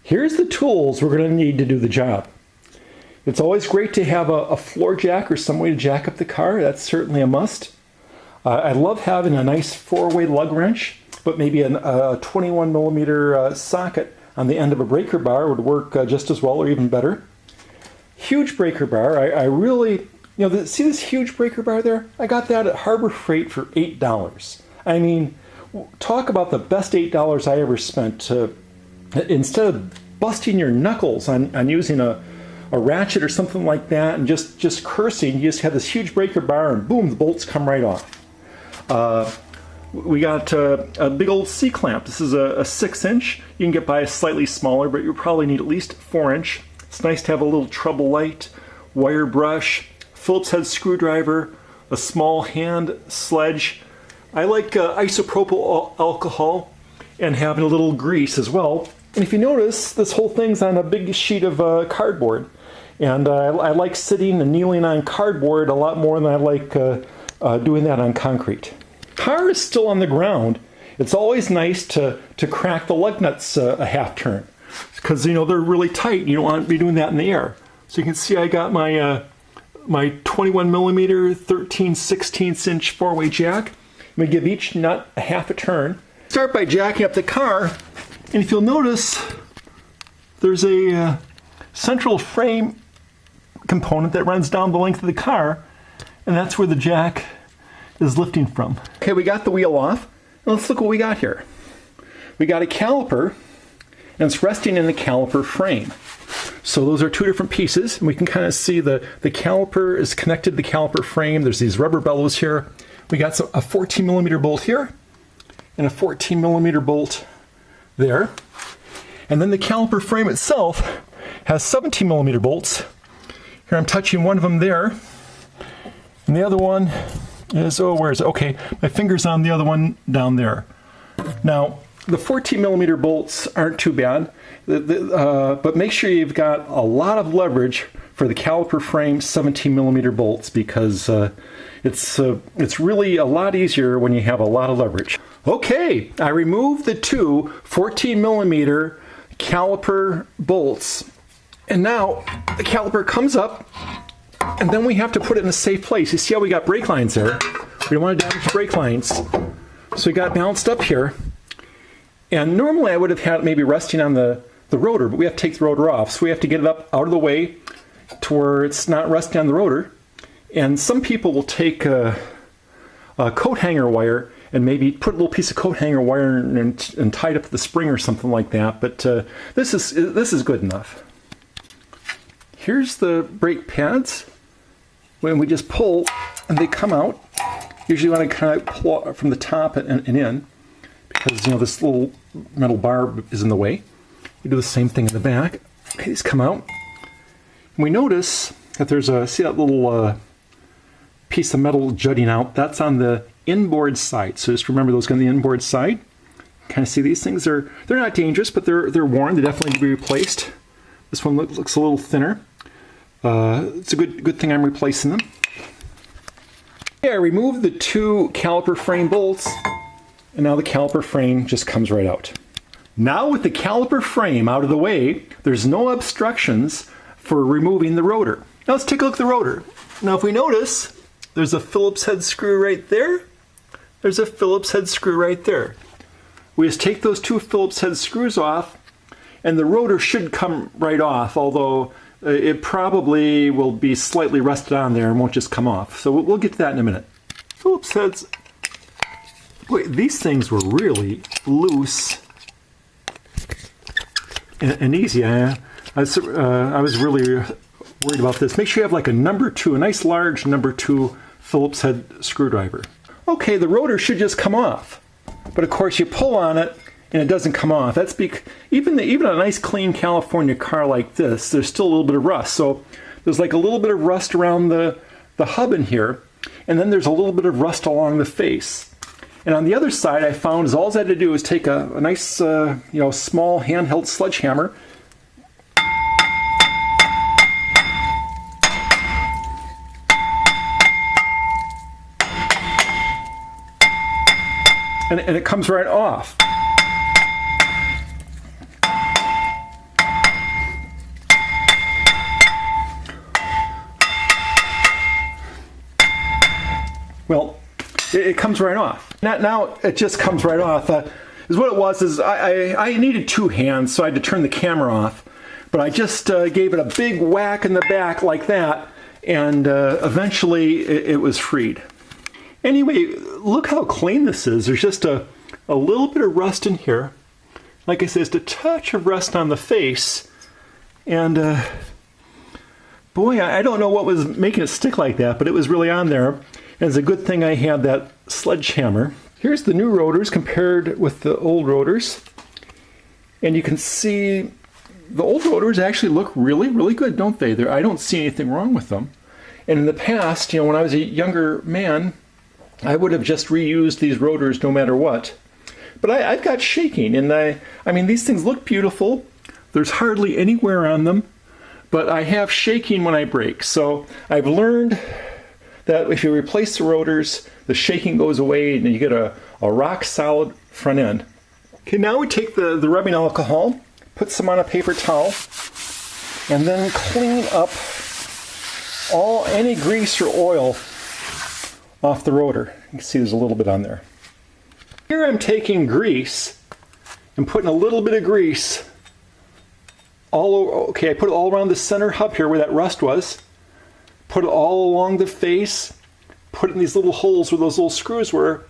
Here's the tools we're going to need to do the job. It's always great to have a floor jack or some way to jack up the car. That's certainly a must. I love having a nice 4-way lug wrench, but maybe a 21 millimeter socket on the end of a breaker bar would work just as well or even better. Huge breaker bar. I really, see this huge breaker bar there? I got that at Harbor Freight for $8. I mean, talk about the best $8 I ever spent. Instead of busting your knuckles on using a ratchet or something like that and just cursing, you just have this huge breaker bar and boom, the bolts come right off. We got a big old C-clamp. This is a 6-inch. You can get by a slightly smaller, but you probably need at least 4-inch. It's nice to have a little treble light, wire brush, Phillips head screwdriver, a small hand sledge. I like isopropyl alcohol and having a little grease as well. And if you notice, this whole thing's on a big sheet of cardboard. And I like sitting and kneeling on cardboard a lot more than I like doing that on concrete. Car is still on the ground. It's always nice to crack the lug nuts a half turn, because they're really tight. You don't want to be doing that in the air. So you can see I got my my 21 millimeter 13/16 inch 4-way jack. I'm going to give each nut a half a turn. Start by jacking up the car, and if you'll notice, there's a central frame component that runs down the length of the car, and that's where the jack is lifting from. Okay, we got the wheel off. Let's look what we got here. We got a caliper, and it's resting in the caliper frame. So those are two different pieces, and we can kind of see the caliper is connected to the caliper frame. There's these rubber bellows here. We got a 14 millimeter bolt here, and a 14 millimeter bolt there. And then the caliper frame itself has 17 millimeter bolts. Here I'm touching one of them there, and the other one is, where is it? Okay, my finger's on the other one down there. Now, the 14 millimeter bolts aren't too bad, but make sure you've got a lot of leverage for the caliper frame 17 millimeter bolts, because it's really a lot easier when you have a lot of leverage. Okay, I removed the two 14 millimeter caliper bolts, and now the caliper comes up, and then we have to put it in a safe place. You see how we got brake lines there? We don't want to damage brake lines. So we got balanced up here. And normally I would have had it maybe resting on the rotor, but we have to take the rotor off. So we have to get it up out of the way to where it's not resting on the rotor. And some people will take a coat hanger wire and maybe put a little piece of coat hanger wire and tie it up to the spring or something like that. But this is good enough. Here's the brake pads. When we just pull and they come out, usually when I kind of pull from the top and in, because this little metal bar is in the way. We do the same thing in the back. Okay, these come out. And we notice that there's see that little piece of metal jutting out? That's on the inboard side. So just remember those on the inboard side. Kind of see these things. They're not dangerous, but they're worn. They definitely need to be replaced. This one looks a little thinner. It's a good thing I'm replacing them. Okay, I removed the two caliper frame bolts, and now the caliper frame just comes right out. Now with the caliper frame out of the way, there's no obstructions for removing the rotor. Now let's take a look at the rotor. Now if we notice, there's a Phillips head screw right there. There's a Phillips head screw right there. We just take those two Phillips head screws off, and the rotor should come right off, although it probably will be slightly rusted on there and won't just come off. So we'll get to that in a minute. Phillips heads, wait, these things were really loose and easy. I was really worried about this. Make sure you have like a number 2, a nice large number 2 Phillips head screwdriver. Okay, the rotor should just come off, but of course you pull on it and it doesn't come off. That's because even a nice clean California car like this, there's still a little bit of rust. So there's like a little bit of rust around the hub in here, and then there's a little bit of rust along the face. And on the other side, I found all I had to do is take a nice small handheld sledgehammer, and it comes right off. Well, it comes right off. Now it just comes right off. Is what it was is I needed two hands, so I had to turn the camera off. But I just gave it a big whack in the back like that, and eventually it was freed. Anyway, look how clean this is. There's just a little bit of rust in here. Like I said, just a touch of rust on the face. And boy, I don't know what was making it stick like that, but it was really on there. And it's a good thing I had that sledgehammer. Here's the new rotors compared with the old rotors. And you can see the old rotors actually look really, really good, don't they? I don't see anything wrong with them. And in the past, you know, when I was a younger man, I would have just reused these rotors no matter what. But I've got shaking, and I mean, these things look beautiful. There's hardly any wear on them, but I have shaking when I brake. So I've learned that if you replace the rotors, the shaking goes away and you get a rock solid front end. Okay, now we take the rubbing alcohol, put some on a paper towel, and then clean up any grease or oil off the rotor. You can see there's a little bit on there. Here I'm taking grease and putting a little bit of grease all over. Okay, I put it all around the center hub here where that rust was. Put it all along the face. Put it in these little holes where those little screws were.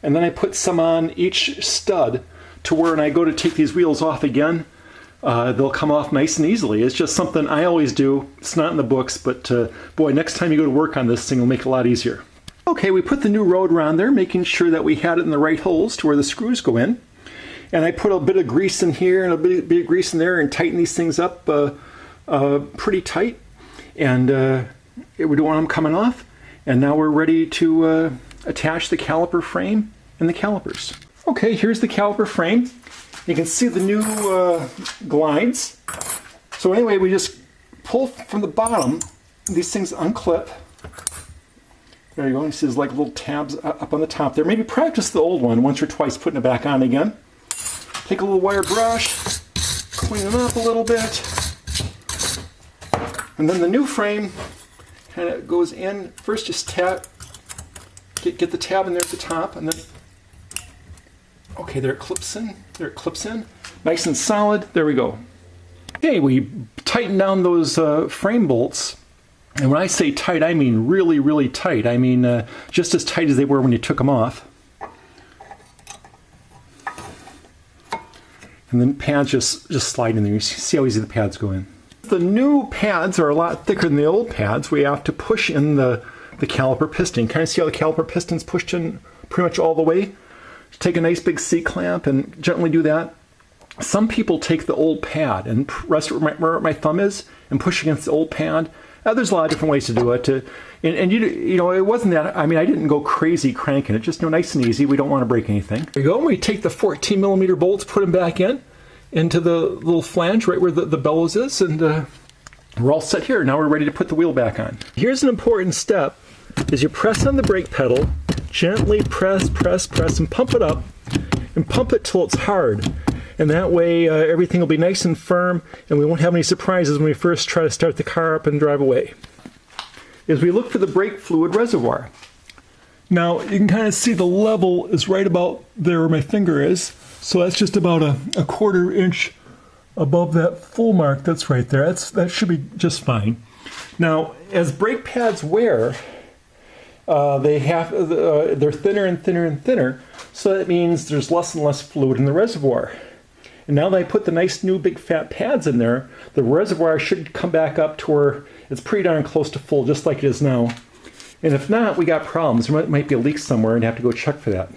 And then I put some on each stud to where when I go to take these wheels off again, they'll come off nice and easily. It's just something I always do. It's not in the books, but boy, next time you go to work on this thing, it'll make it a lot easier. Okay, we put the new rotor on there, making sure that we had it in the right holes to where the screws go in. And I put a bit of grease in here and a bit of grease in there and tighten these things up pretty tight. And we don't want them coming off. And now we're ready to attach the caliper frame and the calipers. Okay, here's the caliper frame. You can see the new glides. So anyway, we just pull from the bottom. These things unclip. There you go. You see there's like little tabs up on the top there. Maybe practice the old one once or twice putting it back on again. Take a little wire brush, clean it up a little bit. And then the new frame kind of goes in. First just tap, get the tab in there at the top, and then, okay, there it clips in. There it clips in. Nice and solid. There we go. Okay, we tighten down those frame bolts. And when I say tight, I mean really, really tight. I mean just as tight as they were when you took them off. And then pads just slide in there. You see how easy the pads go in. The new pads are a lot thicker than the old pads. We have to push in the caliper piston. Kind of see how the caliper piston's pushed in pretty much all the way? Take a nice big C-clamp and gently do that. Some people take the old pad and rest it where my thumb is and push against the old pad. There's a lot of different ways to do it. And you know, it wasn't that, I mean, I didn't go crazy cranking it, just nice and easy. We don't want to break anything. There you go. We take the 14 millimeter bolts, put them back into the little flange right where the bellows is, and we're all set here. Now we're ready to put the wheel back on. Here's an important step, is you press on the brake pedal, gently press, and pump it up, and pump it till it's hard. And that way everything will be nice and firm, and we won't have any surprises when we first try to start the car up and drive away. As we look for the brake fluid reservoir. Now you can kind of see the level is right about there where my finger is, so that's just about a 1/4 inch above that full mark that's right there. That should be just fine. Now as brake pads wear, they're thinner and thinner and thinner, so that means there's less and less fluid in the reservoir. And now that I put the nice new big fat pads in there, the reservoir should come back up to where it's pretty darn close to full, just like it is now. And if not, we got problems. There might be a leak somewhere and have to go check for that.